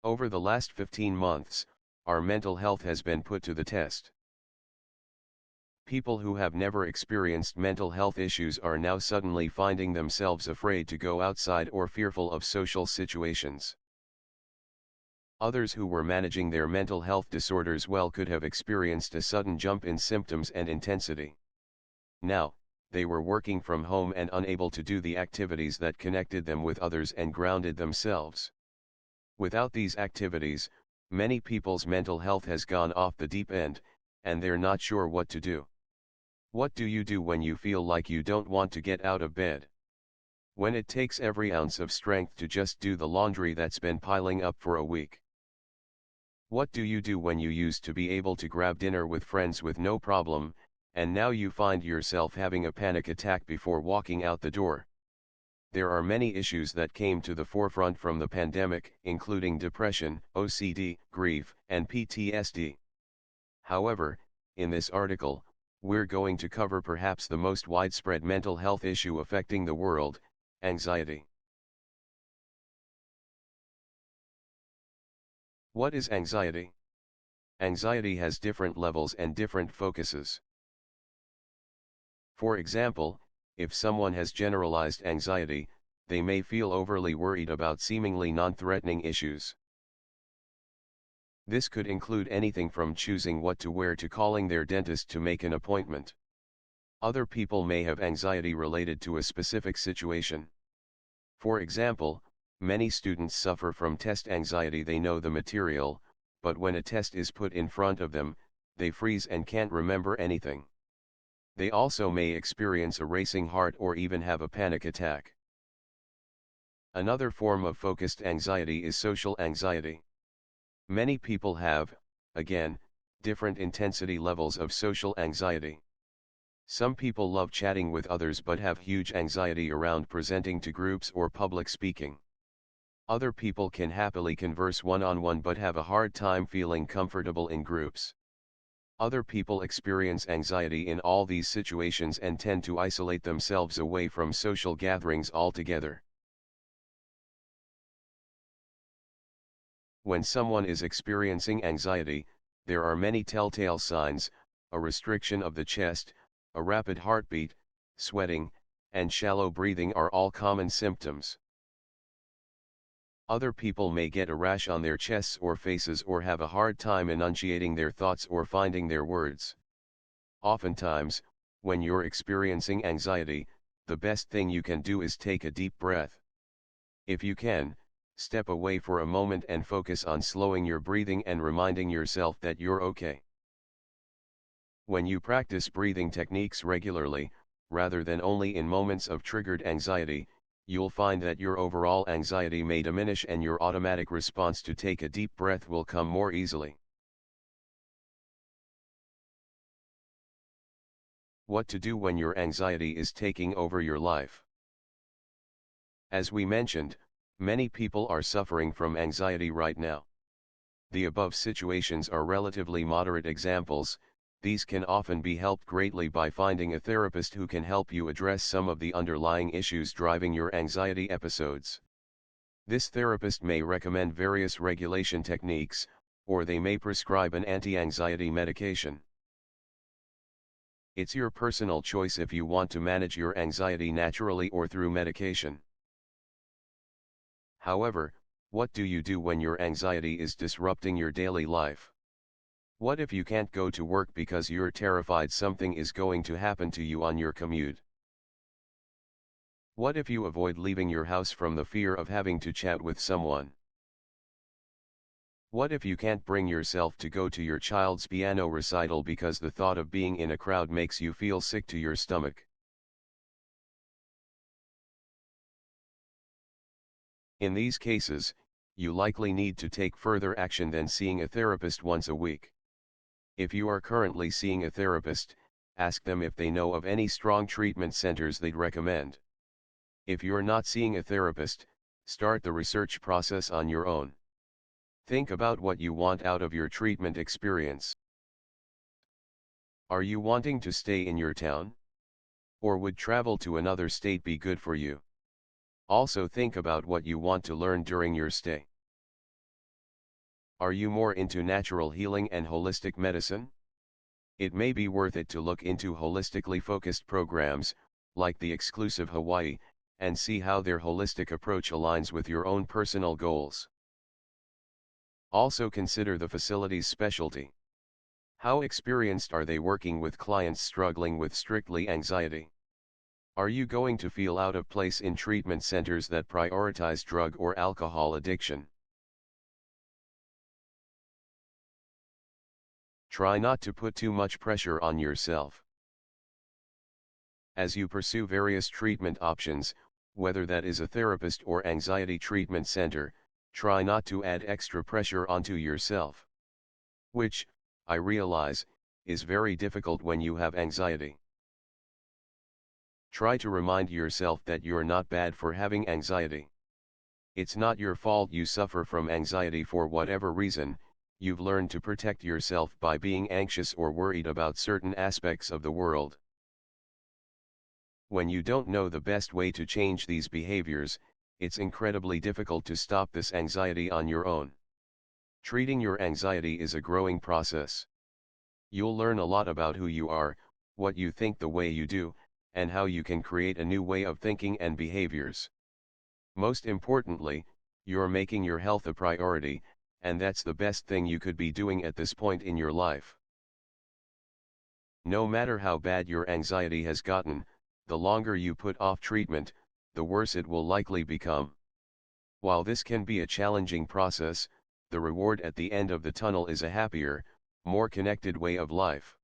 Over the last 15 months, our mental health has been put to the test. People who have never experienced mental health issues are now suddenly finding themselves afraid to go outside or fearful of social situations. Others who were managing their mental health disorders well could have experienced a sudden jump in symptoms and intensity. Now, they were working from home and unable to do the activities that connected them with others and grounded themselves. Without these activities, many people's mental health has gone off the deep end, and they're not sure what to do. What do you do when you feel like you don't want to get out of bed? When it takes every ounce of strength to just do the laundry that's been piling up for a week? What do you do when you used to be able to grab dinner with friends with no problem, and now you find yourself having a panic attack before walking out the door? There are many issues that came to the forefront from the pandemic, including depression, OCD, grief, and PTSD. However, in this article, we're going to cover perhaps the most widespread mental health issue affecting the world: anxiety. What is anxiety? Anxiety has different levels and different focuses. For example, if someone has generalized anxiety, they may feel overly worried about seemingly non-threatening issues. This could include anything from choosing what to wear to calling their dentist to make an appointment. Other people may have anxiety related to a specific situation. For example, many students suffer from test anxiety. They know the material, but when a test is put in front of them, they freeze and can't remember anything. They also may experience a racing heart or even have a panic attack. Another form of focused anxiety is social anxiety. Many people have, again, different intensity levels of social anxiety. Some people love chatting with others but have huge anxiety around presenting to groups or public speaking. Other people can happily converse one-on-one but have a hard time feeling comfortable in groups. Other people experience anxiety in all these situations and tend to isolate themselves away from social gatherings altogether. When someone is experiencing anxiety, there are many telltale signs: a restriction of the chest, a rapid heartbeat, sweating, and shallow breathing are all common symptoms. Other people may get a rash on their chests or faces or have a hard time enunciating their thoughts or finding their words. Oftentimes, when you're experiencing anxiety, the best thing you can do is take a deep breath. If you can, step away for a moment and focus on slowing your breathing and reminding yourself that you're okay. When you practice breathing techniques regularly, rather than only in moments of triggered anxiety, you'll find that your overall anxiety may diminish and your automatic response to take a deep breath will come more easily. What to do when your anxiety is taking over your life? As we mentioned, many people are suffering from anxiety right now. The above situations are relatively moderate examples. These can often be helped greatly by finding a therapist who can help you address some of the underlying issues driving your anxiety episodes. This therapist may recommend various regulation techniques, or they may prescribe an anti-anxiety medication. It's your personal choice if you want to manage your anxiety naturally or through medication. However, what do you do when your anxiety is disrupting your daily life? What if you can't go to work because you're terrified something is going to happen to you on your commute? What if you avoid leaving your house from the fear of having to chat with someone? What if you can't bring yourself to go to your child's piano recital because the thought of being in a crowd makes you feel sick to your stomach? In these cases, you likely need to take further action than seeing a therapist once a week. If you are currently seeing a therapist, ask them if they know of any strong treatment centers they'd recommend. If you're not seeing a therapist, start the research process on your own. Think about what you want out of your treatment experience. Are you wanting to stay in your town? Or would travel to another state be good for you? Also think about what you want to learn during your stay. Are you more into natural healing and holistic medicine? It may be worth it to look into holistically focused programs, like the exclusive Hawaii, and see how their holistic approach aligns with your own personal goals. Also consider the facility's specialty. How experienced are they working with clients struggling with strictly anxiety? Are you going to feel out of place in treatment centers that prioritize drug or alcohol addiction? Try not to put too much pressure on yourself. As you pursue various treatment options, whether that is a therapist or anxiety treatment center, try not to add extra pressure onto yourself. Which, I realize, is very difficult when you have anxiety. Try to remind yourself that you're not bad for having anxiety. It's not your fault you suffer from anxiety for whatever reason. You've learned to protect yourself by being anxious or worried about certain aspects of the world. When you don't know the best way to change these behaviors, it's incredibly difficult to stop this anxiety on your own. Treating your anxiety is a growing process. You'll learn a lot about who you are, what you think the way you do, and how you can create a new way of thinking and behaviors. Most importantly, you're making your health a priority, and that's the best thing you could be doing at this point in your life. No matter how bad your anxiety has gotten, the longer you put off treatment, the worse it will likely become. While this can be a challenging process, the reward at the end of the tunnel is a happier, more connected way of life.